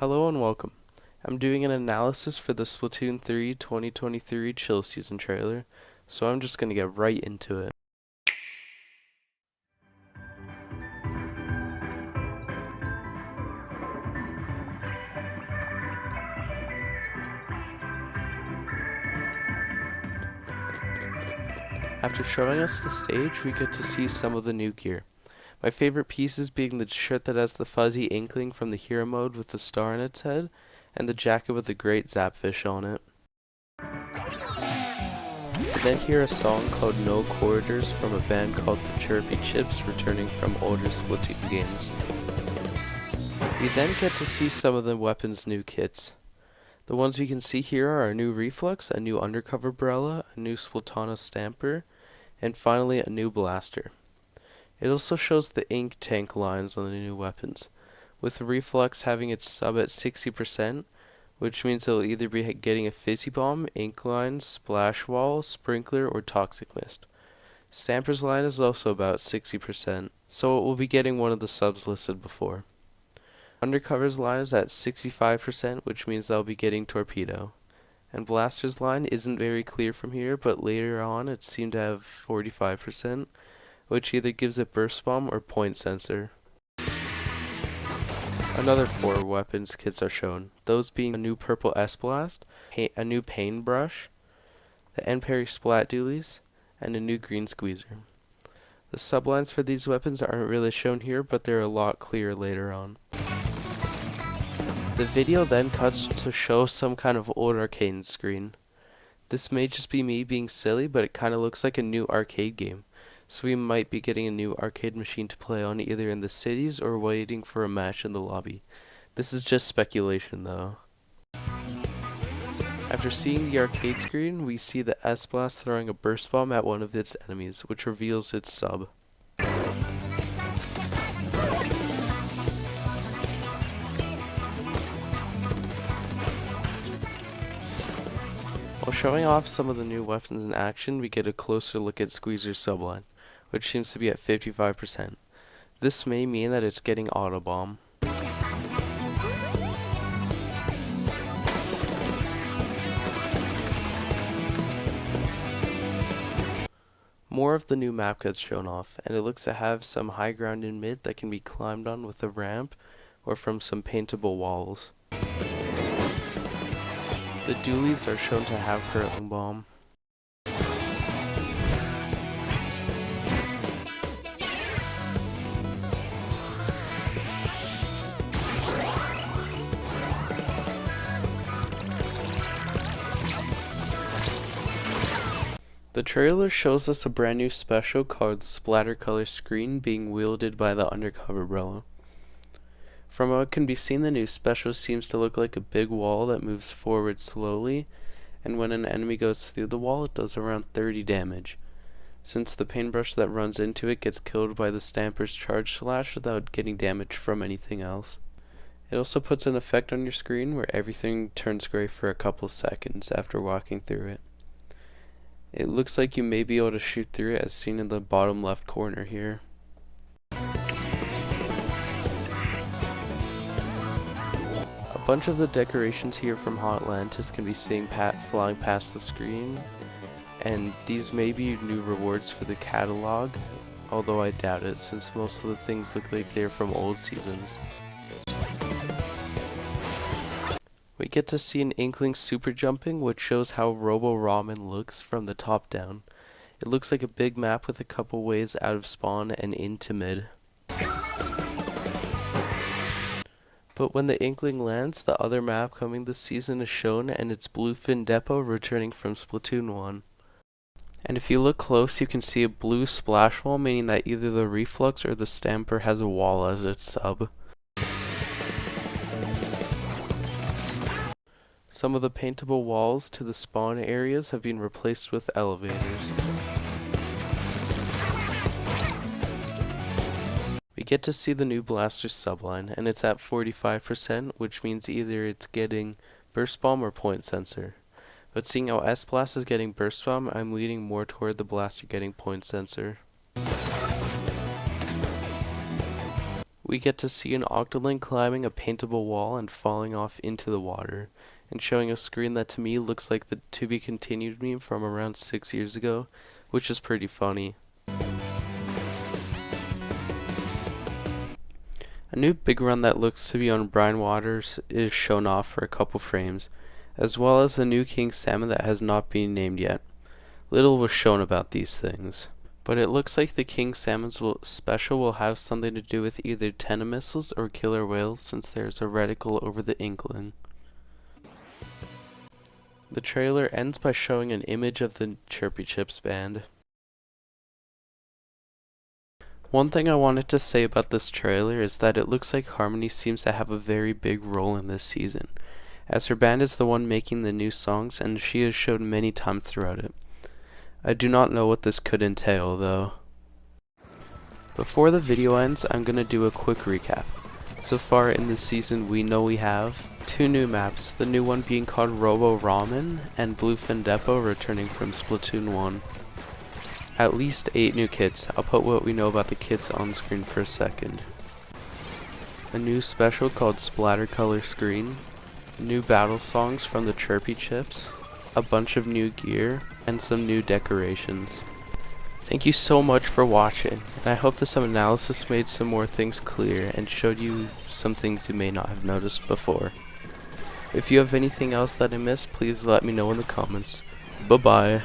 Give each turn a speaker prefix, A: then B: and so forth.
A: Hello and welcome. I'm doing an analysis for the Splatoon 3 2023 Chill Season trailer, so I'm just gonna get right into it. After showing us the stage, we get to see some of the new gear. My favorite pieces being the shirt that has the fuzzy inkling from the hero mode with the star on its head, and the jacket with the great zapfish on it. We then hear a song called No Corridors from a band called the Chirpy Chips returning from older Splatoon games. We then get to see some of the weapons' new kits. The ones we can see here are a new Reflex, a new Undercover Umbrella, a new Splatana Stamper, and finally a new Blaster. It also shows the ink tank lines on the new weapons, with Reflex having its sub at 60%, which means it'll either be getting a Fizzy Bomb, Ink Line, Splash Wall, Sprinkler, or Toxic Mist. Stamper's line is also about 60%, so it will be getting one of the subs listed before. Undercover's line is at 65%, which means they'll be getting Torpedo. And Blaster's line isn't very clear from here, but later on it seemed to have 45%, which either gives it Burst Bomb or Point Sensor. Another 4 weapons kits are shown, those being a new purple S-Blast, a new Paintbrush, the N-Parry Splat Dualies, and a new green Squeezer. The sublines for these weapons aren't really shown here, but they're a lot clearer later on. The video then cuts to show some kind of old arcade screen. This may just be me being silly, but it kinda looks like a new arcade game. So we might be getting a new arcade machine to play on either in the cities or waiting for a match in the lobby. This is just speculation though. After seeing the arcade screen, we see the S-Blast throwing a burst bomb at one of its enemies, which reveals its sub. While showing off some of the new weapons in action, we get a closer look at Squeezer's subline, which seems to be at 55%. This may mean that it's getting Auto Bomb. More of the new map gets shown off, and it looks to have some high ground in mid that can be climbed on with a ramp or from some paintable walls. The dualies are shown to have Hurtling Bomb. The trailer shows us a brand new special called Splatter Color Screen being wielded by the Undercover Umbrella. From what can be seen, the new special seems to look like a big wall that moves forward slowly, and when an enemy goes through the wall, it does around 30 damage, since the paintbrush that runs into it gets killed by the Stamper's charge slash without getting damage from anything else. It also puts an effect on your screen where everything turns gray for a couple seconds after walking through it. It looks like you may be able to shoot through it as seen in the bottom left corner here. A bunch of the decorations here from Hot Atlantis can be seen flying past the screen, and these may be new rewards for the catalog, although I doubt it since most of the things look like they're from old seasons. We get to see an Inkling super jumping, which shows how Robo Ramen looks from the top down. It looks like a big map with a couple ways out of spawn and into mid. But when the Inkling lands, the other map coming this season is shown, and it's Bluefin Depot returning from Splatoon 1. And if you look close, you can see a blue splash wall, meaning that either the Reflex or the Stamper has a wall as its sub. Some of the paintable walls to the spawn areas have been replaced with elevators. We get to see the new Blaster subline, and it's at 45%, which means either it's getting Burst Bomb or Point Sensor. But seeing how S-Blast is getting Burst Bomb, I'm leaning more toward the Blaster getting Point Sensor. We We get to see an Octoling climbing a paintable wall and falling off into the water, and showing a screen that to me looks like the To Be Continued meme from around 6 years ago, which is pretty funny. A new big run that looks to be on brine waters is shown off for a couple frames, as well as a new king salmon that has not been named yet. Little was shown about these things, but it looks like the king salmon's special will have something to do with either tena missiles or killer whales, since there's a reticle over the inkling. The trailer ends by showing an image of the Chirpy Chips band. One thing I wanted to say about this trailer is that it looks like Harmony seems to have a very big role in this season, as her band is the one making the new songs and she is showed many times throughout it. I do not know what this could entail though. Before the video ends, I'm gonna do a quick recap. So far in this season we know we have 2 new maps, the new one being called Robo Ramen and Bluefin Depot returning from Splatoon 1. At least 8 new kits. I'll put what we know about the kits on screen for a second. A new special called Splatter Color Screen, new battle songs from the Chirpy Chips, a bunch of new gear, and some new decorations. Thank you so much for watching, and I hope that some analysis made some more things clear and showed you some things you may not have noticed before. If you have anything else that I missed, please let me know in the comments. Bye bye.